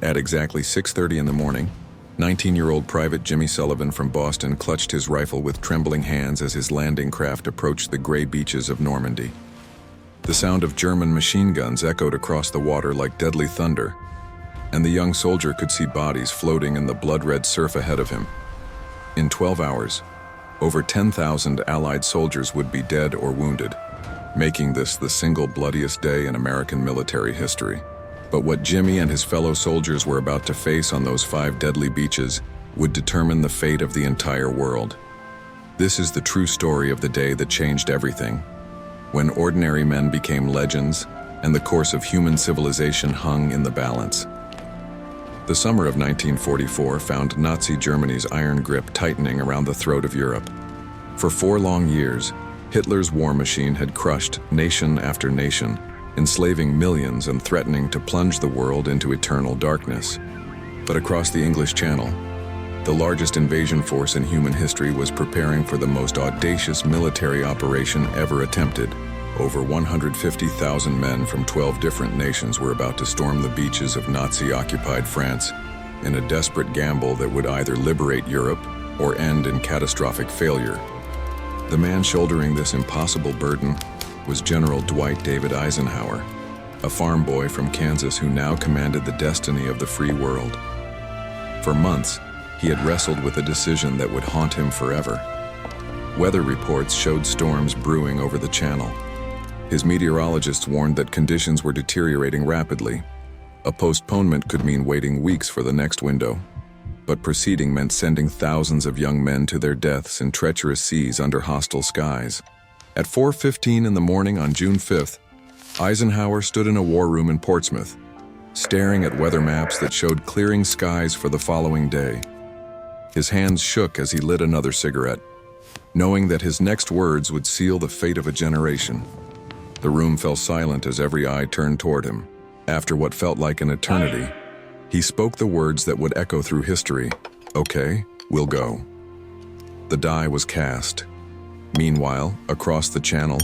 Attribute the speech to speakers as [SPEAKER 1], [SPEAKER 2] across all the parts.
[SPEAKER 1] At exactly 6:30 in the morning, 19-year-old Private Jimmy Sullivan from Boston clutched his rifle with trembling hands as his landing craft approached the gray beaches of Normandy. The sound of German machine guns echoed across the water like deadly thunder, and the young soldier could see bodies floating in the blood-red surf ahead of him. In 12 hours, over 10,000 Allied soldiers would be dead or wounded, making this the single bloodiest day in American military history. But what Jimmy and his fellow soldiers were about to face on those 5 deadly beaches would determine the fate of the entire world. This is the true story of the day that changed everything, when ordinary men became legends and the course of human civilization hung in the balance. The summer of 1944 found Nazi Germany's iron grip tightening around the throat of Europe. For 4 long years, Hitler's war machine had crushed nation after nation, enslaving millions and threatening to plunge the world into eternal darkness. But across the English Channel, the largest invasion force in human history was preparing for the most audacious military operation ever attempted. Over 150,000 men from 12 different nations were about to storm the beaches of Nazi-occupied France in a desperate gamble that would either liberate Europe or end in catastrophic failure. The man shouldering this impossible burden was General Dwight David Eisenhower, a farm boy from Kansas who now commanded the destiny of the free world. For months, he had wrestled with a decision that would haunt him forever. Weather reports showed storms brewing over the channel. His meteorologists warned that conditions were deteriorating rapidly. A postponement could mean waiting weeks for the next window. But proceeding meant sending thousands of young men to their deaths in treacherous seas under hostile skies. At 4:15 in the morning on June 5th, Eisenhower stood in a war room in Portsmouth, staring at weather maps that showed clearing skies for the following day. His hands shook as he lit another cigarette, knowing that his next words would seal the fate of a generation. The room fell silent as every eye turned toward him. After what felt like an eternity, he spoke the words that would echo through history. "Okay, we'll go." The die was cast. Meanwhile, across the channel,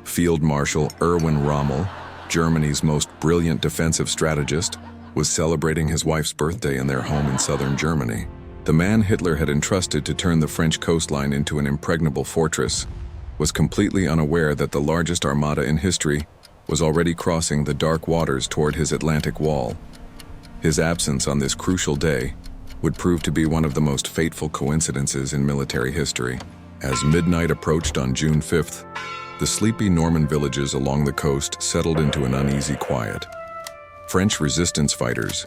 [SPEAKER 1] Field Marshal Erwin Rommel, Germany's most brilliant defensive strategist, was celebrating his wife's birthday in their home in southern Germany. The man Hitler had entrusted to turn the French coastline into an impregnable fortress was completely unaware that the largest armada in history was already crossing the dark waters toward his Atlantic wall. His absence on this crucial day would prove to be one of the most fateful coincidences in military history. As midnight approached on June 5th, the sleepy Norman villages along the coast settled into an uneasy quiet. French resistance fighters,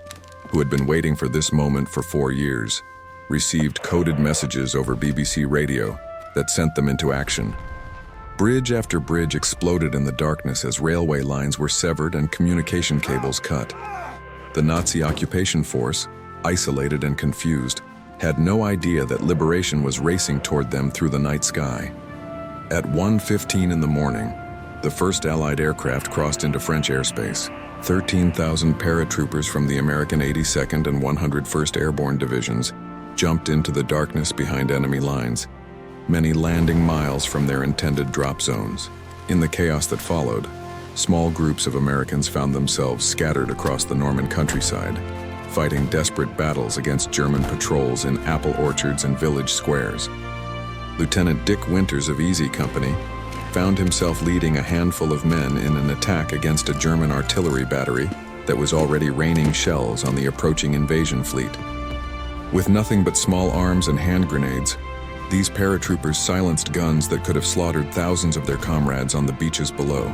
[SPEAKER 1] who had been waiting for this moment for 4 years, received coded messages over BBC radio that sent them into action. Bridge after bridge exploded in the darkness as railway lines were severed and communication cables cut. The Nazi occupation force, isolated and confused, had no idea that liberation was racing toward them through the night sky. At 1:15 in the morning, the first Allied aircraft crossed into French airspace. 13,000 paratroopers from the American 82nd and 101st Airborne Divisions jumped into the darkness behind enemy lines, many landing miles from their intended drop zones. In the chaos that followed, small groups of Americans found themselves scattered across the Norman countryside, fighting desperate battles against German patrols in apple orchards and village squares. Lieutenant Dick Winters of Easy Company found himself leading a handful of men in an attack against a German artillery battery that was already raining shells on the approaching invasion fleet. With nothing but small arms and hand grenades, these paratroopers silenced guns that could have slaughtered thousands of their comrades on the beaches below.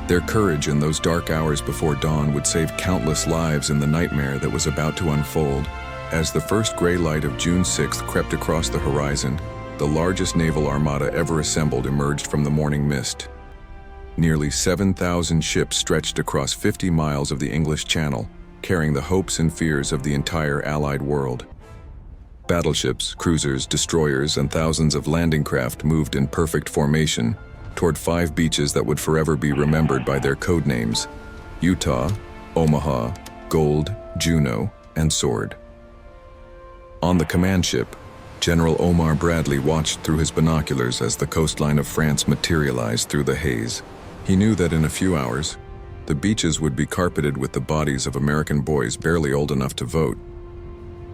[SPEAKER 1] Their courage in those dark hours before dawn would save countless lives in the nightmare that was about to unfold. As the first gray light of June 6th crept across the horizon, the largest naval armada ever assembled emerged from the morning mist. Nearly 7,000 ships stretched across 50 miles of the English Channel, carrying the hopes and fears of the entire Allied world. Battleships, cruisers, destroyers, and thousands of landing craft moved in perfect formation toward 5 beaches that would forever be remembered by their code names: Utah, Omaha, Gold, Juno, and Sword. On the command ship, General Omar Bradley watched through his binoculars as the coastline of France materialized through the haze. He knew that in a few hours, The beaches would be carpeted with the bodies of American boys barely old enough to vote.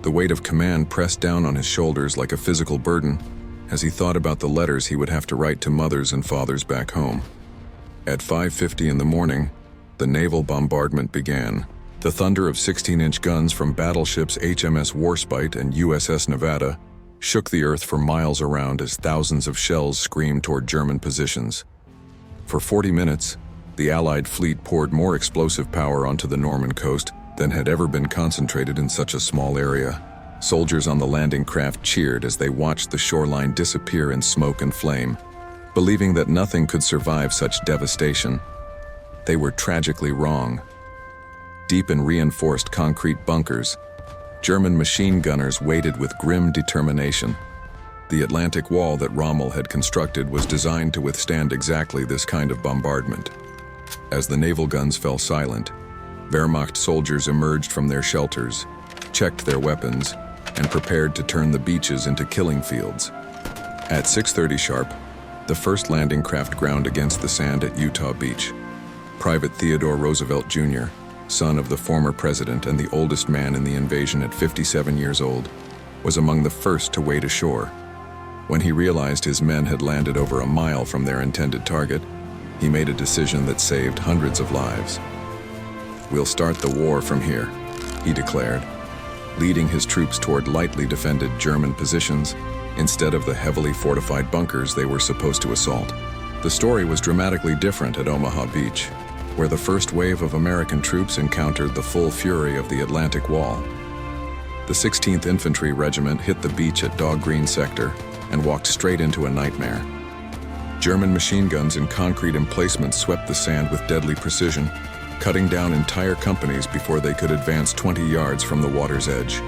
[SPEAKER 1] The weight of command pressed down on his shoulders like a physical burden as he thought about the letters he would have to write to mothers and fathers back home. At 5:50 in the morning, the naval bombardment began. The thunder of 16-inch guns from battleships HMS Warspite and USS Nevada shook the earth for miles around as thousands of shells screamed toward German positions. For 40 minutes, the Allied fleet poured more explosive power onto the Norman coast than had ever been concentrated in such a small area. Soldiers on the landing craft cheered as they watched the shoreline disappear in smoke and flame, believing that nothing could survive such devastation. They were tragically wrong. Deep in reinforced concrete bunkers, German machine gunners waited with grim determination. The Atlantic Wall that Rommel had constructed was designed to withstand exactly this kind of bombardment. As the naval guns fell silent, Wehrmacht soldiers emerged from their shelters, checked their weapons, and prepared to turn the beaches into killing fields. At 6:30 sharp, the first landing craft ground against the sand at Utah Beach. Private Theodore Roosevelt Jr., son of the former president and the oldest man in the invasion at 57 years old, was among the first to wade ashore. When he realized his men had landed over a mile from their intended target, he made a decision that saved hundreds of lives. "We'll start the war from here," he declared, leading his troops toward lightly defended German positions instead of the heavily fortified bunkers they were supposed to assault. The story was dramatically different at Omaha Beach, where the first wave of American troops encountered the full fury of the Atlantic Wall. The 16th Infantry Regiment hit the beach at Dog Green Sector and walked straight into a nightmare. German machine guns in concrete emplacements swept the sand with deadly precision, cutting down entire companies before they could advance 20 yards from the water's edge.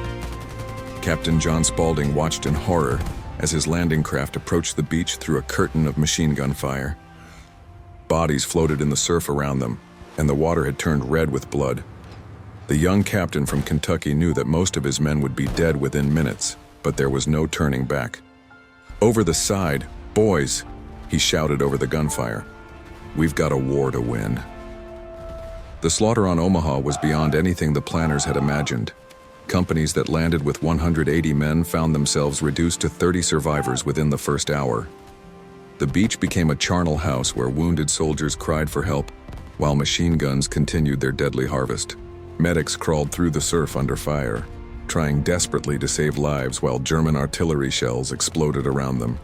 [SPEAKER 1] Captain John Spaulding watched in horror as his landing craft approached the beach through a curtain of machine gun fire. Bodies floated in the surf around them, and the water had turned red with blood. The young captain from Kentucky knew that most of his men would be dead within minutes, but there was no turning back. "Over the side, boys!" he shouted over the gunfire. "We've got a war to win." The slaughter on Omaha was beyond anything the planners had imagined. Companies that landed with 180 men found themselves reduced to 30 survivors within the first hour. The beach became a charnel house where wounded soldiers cried for help, while machine guns continued their deadly harvest. Medics crawled through the surf under fire, trying desperately to save lives while German artillery shells exploded around them.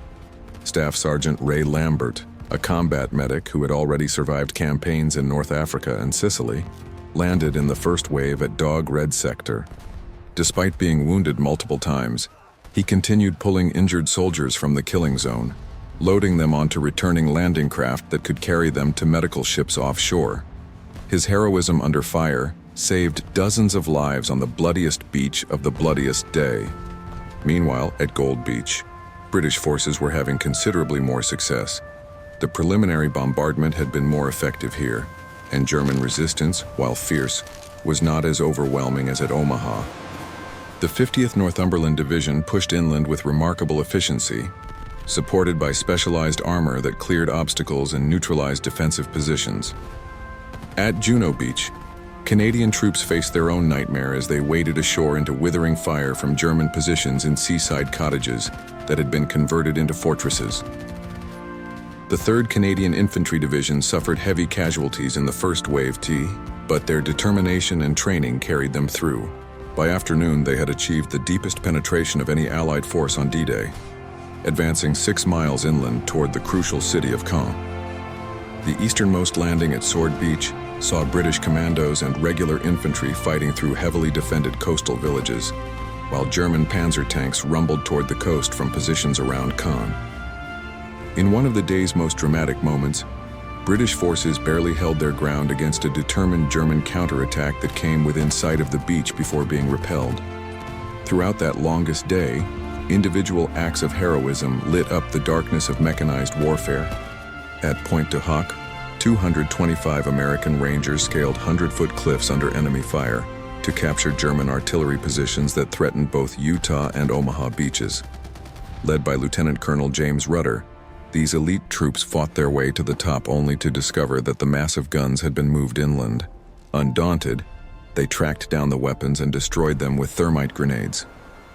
[SPEAKER 1] Staff Sergeant Ray Lambert, a combat medic who had already survived campaigns in North Africa and Sicily, landed in the first wave at Dog Red Sector. Despite being wounded multiple times, he continued pulling injured soldiers from the killing zone, loading them onto returning landing craft that could carry them to medical ships offshore. His heroism under fire saved dozens of lives on the bloodiest beach of the bloodiest day. Meanwhile, at Gold Beach, British forces were having considerably more success. The preliminary bombardment had been more effective here, and German resistance, while fierce, was not as overwhelming as at Omaha. The 50th Northumberland Division pushed inland with remarkable efficiency, supported by specialized armor that cleared obstacles and neutralized defensive positions. At Juno Beach, Canadian troops faced their own nightmare as they waded ashore into withering fire from German positions in seaside cottages that had been converted into fortresses. The 3rd Canadian Infantry Division suffered heavy casualties in the first wave T, but their determination and training carried them through. By afternoon, they had achieved the deepest penetration of any Allied force on D-Day, advancing 6 miles inland toward the crucial city of Caen. The easternmost landing at Sword Beach saw British commandos and regular infantry fighting through heavily defended coastal villages, while German panzer tanks rumbled toward the coast from positions around Caen. In one of the day's most dramatic moments, British forces barely held their ground against a determined German counterattack that came within sight of the beach before being repelled. Throughout that longest day, individual acts of heroism lit up the darkness of mechanized warfare. At Pointe du Hoc, 225 American Rangers scaled 100-foot cliffs under enemy fire to capture German artillery positions that threatened both Utah and Omaha beaches. Led by Lieutenant Colonel James Rudder, These elite troops fought their way to the top only to discover that the massive guns had been moved inland. Undaunted, they tracked down the weapons and destroyed them with thermite grenades,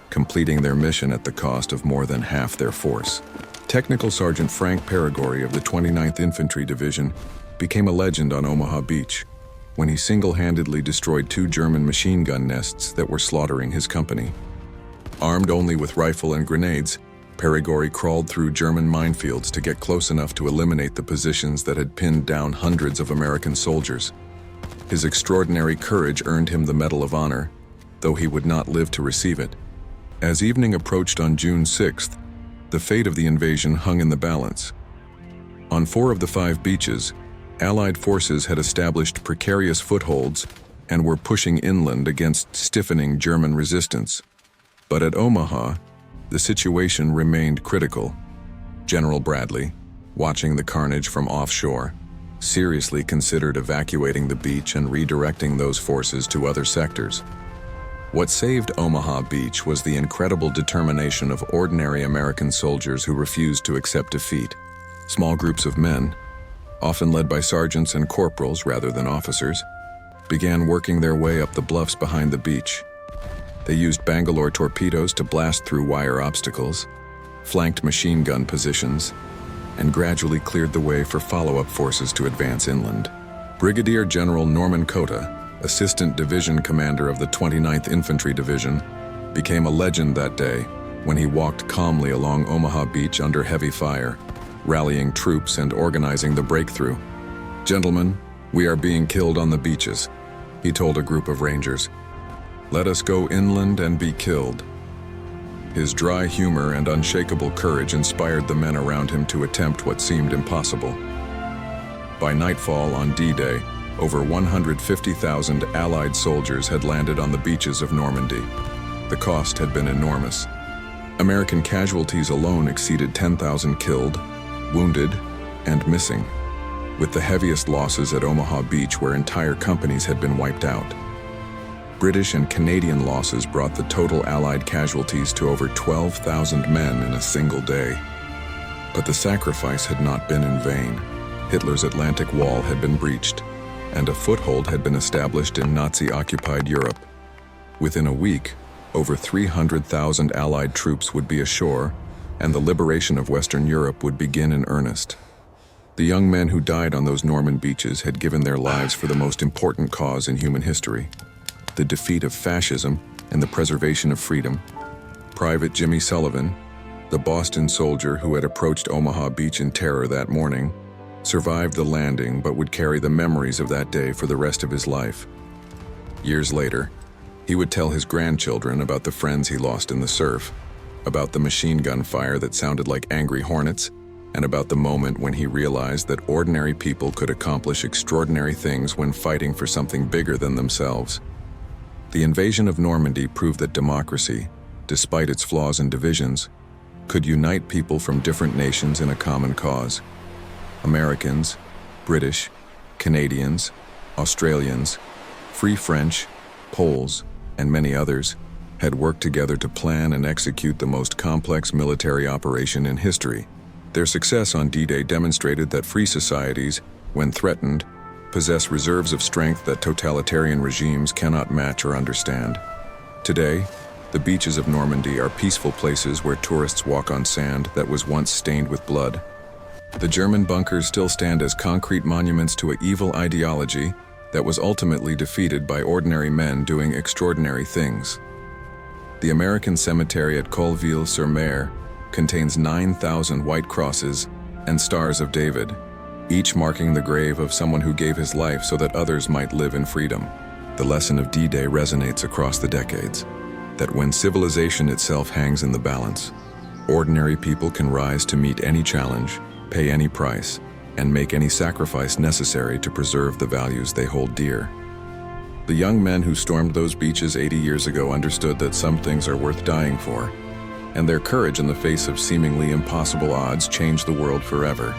[SPEAKER 1] completing their mission at the cost of more than half their force. Technical Sergeant Frank Perigori of the 29th Infantry Division became a legend on Omaha Beach when he single-handedly destroyed 2 German machine gun nests that were slaughtering his company. Armed only with rifle and grenades, Perigori crawled through German minefields to get close enough to eliminate the positions that had pinned down hundreds of American soldiers. His extraordinary courage earned him the Medal of Honor, though he would not live to receive it. As evening approached on June 6th, the fate of the invasion hung in the balance. On 4 of the 5 beaches, Allied forces had established precarious footholds and were pushing inland against stiffening German resistance. But at Omaha, the situation remained critical. General Bradley, watching the carnage from offshore, seriously considered evacuating the beach and redirecting those forces to other sectors. What saved Omaha Beach was the incredible determination of ordinary American soldiers who refused to accept defeat. Small groups of men, often led by sergeants and corporals rather than officers, began working their way up the bluffs behind the beach. They used Bangalore torpedoes to blast through wire obstacles, flanked machine gun positions, and gradually cleared the way for follow-up forces to advance inland. Brigadier General Norman Cota, Assistant Division Commander of the 29th Infantry Division, became a legend that day when he walked calmly along Omaha Beach under heavy fire, rallying troops and organizing the breakthrough. "Gentlemen, we are being killed on the beaches," he told a group of Rangers. "Let us go inland and be killed." His dry humor and unshakable courage inspired the men around him to attempt what seemed impossible. By nightfall on D-Day, over 150,000 Allied soldiers had landed on the beaches of Normandy. The cost had been enormous. American casualties alone exceeded 10,000 killed, wounded, and missing, with the heaviest losses at Omaha Beach where entire companies had been wiped out. British and Canadian losses brought the total Allied casualties to over 12,000 men in a single day. But the sacrifice had not been in vain. Hitler's Atlantic Wall had been breached, and a foothold had been established in Nazi-occupied Europe. Within a week, over 300,000 Allied troops would be ashore, and the liberation of Western Europe would begin in earnest. The young men who died on those Norman beaches had given their lives for the most important cause in human history: the defeat of fascism and the preservation of freedom. Private Jimmy Sullivan, the Boston soldier who had approached Omaha Beach in terror that morning, survived the landing but would carry the memories of that day for the rest of his life. Years later, he would tell his grandchildren about the friends he lost in the surf, about the machine gun fire that sounded like angry hornets, and about the moment when he realized that ordinary people could accomplish extraordinary things when fighting for something bigger than themselves. The invasion of Normandy proved that democracy, despite its flaws and divisions, could unite people from different nations in a common cause. Americans, British, Canadians, Australians, Free French, Poles, and many others had worked together to plan and execute the most complex military operation in history. Their success on D-Day demonstrated that free societies, when threatened, possess reserves of strength that totalitarian regimes cannot match or understand. Today, the beaches of Normandy are peaceful places where tourists walk on sand that was once stained with blood. The German bunkers still stand as concrete monuments to an evil ideology that was ultimately defeated by ordinary men doing extraordinary things. The American cemetery at Colleville-sur-Mer contains 9,000 white crosses and stars of David, each marking the grave of someone who gave his life so that others might live in freedom. The lesson of D-Day resonates across the decades, that when civilization itself hangs in the balance, ordinary people can rise to meet any challenge, pay any price, and make any sacrifice necessary to preserve the values they hold dear. The young men who stormed those beaches 80 years ago understood that some things are worth dying for, and their courage in the face of seemingly impossible odds changed the world forever.